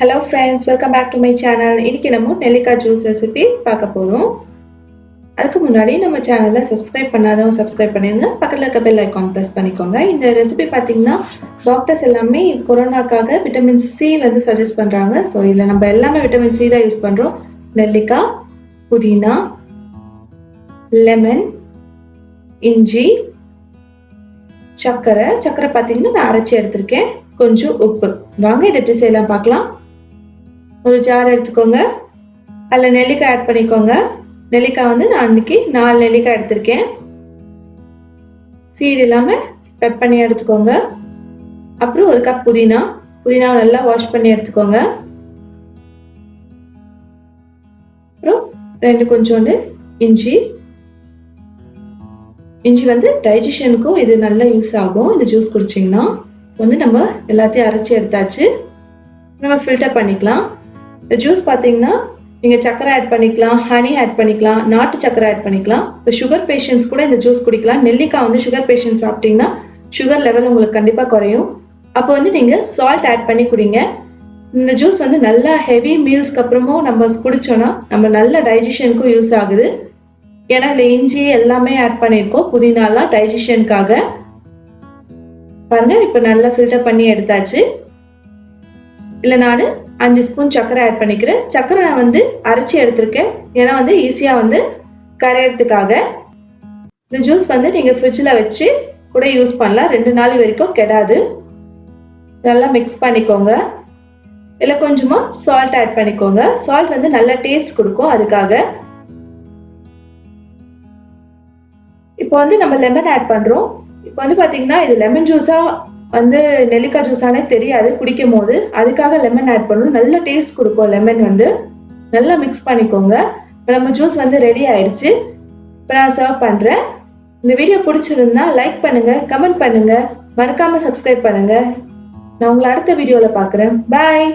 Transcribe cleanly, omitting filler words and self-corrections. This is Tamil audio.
Hello friends, welcome back to my channel. இன்னைக்கு நம்ம நெல்லிக்காய் ஜூஸ் ரெசிபி பார்க்க போறோம். அதுக்கு முன்னாடி நம்ம சேனலை சப்ஸ்கிரைப் பண்ணாதவங்க சப்ஸ்கிரைப் பண்ணிருங்க. பக்கத்துல இருக்க பெல் ஐகான் பிரஸ் பண்ணிக்கோங்க. இந்த ரெசிபி பாத்தீங்கன்னா டாக்டர்ஸ் எல்லாமே கொரோனாக்காக விட்டமின் சி வந்து சஜஸ்ட் பண்றாங்க. ஸோ இதுல நம்ம எல்லாமே விட்டமின் சி தான் யூஸ் பண்றோம். நெல்லிக்காய், புதினா, லெமன், இஞ்சி, சக்கரை பாத்தீங்கன்னா நான் அரைச்சி எடுத்திருக்கேன். கொஞ்சம் உப்பு. வாங்க இதை எப்படி செய்யலாம் பார்க்கலாம். ஒரு ஜார் எடுத்துக்கோங்க. அதில் நெல்லிக்காய் ஆட் பண்ணிக்கோங்க. நெல்லிக்காய் வந்து நான் இன்னைக்கு 4 நெல்லிக்காய் எடுத்திருக்கேன். சீடு இல்லாம கட் பண்ணி எடுத்துக்கோங்க. அப்புறம் ஒரு கப் புதினாவை நல்லா வாஷ் பண்ணி எடுத்துக்கோங்க. அப்புறம் 2 கொஞ்சோண்டு இஞ்சி வந்து டைஜஷனுக்கும் இது நல்லா யூஸ் ஆகும். இந்த ஜூஸ் குடிச்சிங்கன்னா வந்து நம்ம எல்லாத்தையும் அரைச்சி எடுத்தாச்சு. நம்ம ஃபில்டர் பண்ணிக்கலாம். இந்த ஜூஸ் பார்த்தீங்கன்னா நீங்கள் சக்கரை ஆட் பண்ணிக்கலாம், ஹனி ஆட் பண்ணிக்கலாம், நாட்டு சக்கரை ஆட் பண்ணிக்கலாம். இப்போ சுகர் பேஷண்ட்ஸ் கூட இந்த ஜூஸ் குடிக்கலாம். நெல்லிக்காய் வந்து சுகர் பேஷண்ட் சாப்பிட்டீங்கன்னா சுகர் லெவல் உங்களுக்கு கண்டிப்பாக குறையும். அப்போ வந்து நீங்கள் சால்ட் ஆட் பண்ணி குடிங்க. இந்த ஜூஸ் வந்து நல்லா ஹெவி மீல்ஸ்க்கு அப்புறமும் நம்ம குடிச்சோன்னா நம்ம நல்ல டைஜஷனுக்கும் யூஸ் ஆகுது. ஏன்னா இல்லை இஞ்சி எல்லாமே ஆட் பண்ணியிருக்கோம். புதினாலாம் டைஜஷனுக்காக. பாருங்க இப்போ நல்லா ஃபில்டர் பண்ணி எடுத்தாச்சு. இல்லை நான் 5 ஸ்பூன் சக்கரை ஆட் பண்ணிக்கிறேன். சக்கரை நான் வந்து அரைச்சி எடுத்திருக்கேன். ஏன்னா வந்து ஈஸியா வந்து கரையறதுக்காக. இந்த ஜூஸ் வந்து நீங்க ஃப்ரிட்ஜில் வச்சு கூட யூஸ் பண்ணலாம். 2 நாள் வரைக்கும் கெடாது. நல்லா மிக்ஸ் பண்ணிக்கோங்க. இல்லை கொஞ்சமா சால்ட் ஆட் பண்ணிக்கோங்க. சால்ட் வந்து நல்ல டேஸ்ட் கொடுக்கும். அதுக்காக இப்போ வந்து நம்ம லெமன் ஆட் பண்றோம். இப்போ வந்து பாத்தீங்கன்னா இது லெமன் ஜூஸா வந்து நெல்லிக்காய் ஜூஸானே தெரியாது குடிக்கும் போது. அதுக்காக லெமன் ஆட் பண்ணணும். நல்ல டேஸ்ட் கொடுக்கும். லெமன் வந்து நல்லா மிக்ஸ் பண்ணிக்கோங்க. இப்போ நம்ம ஜூஸ் வந்து ரெடி ஆயிடுச்சு. இப்போ நான் சர்வ் பண்றேன். இந்த வீடியோ பிடிச்சிருந்தா லைக் பண்ணுங்க, கமெண்ட் பண்ணுங்க, மறக்காம சப்ஸ்கிரைப் பண்ணுங்க. நான் உங்களை அடுத்த வீடியோல பாக்குறேன். பாய்.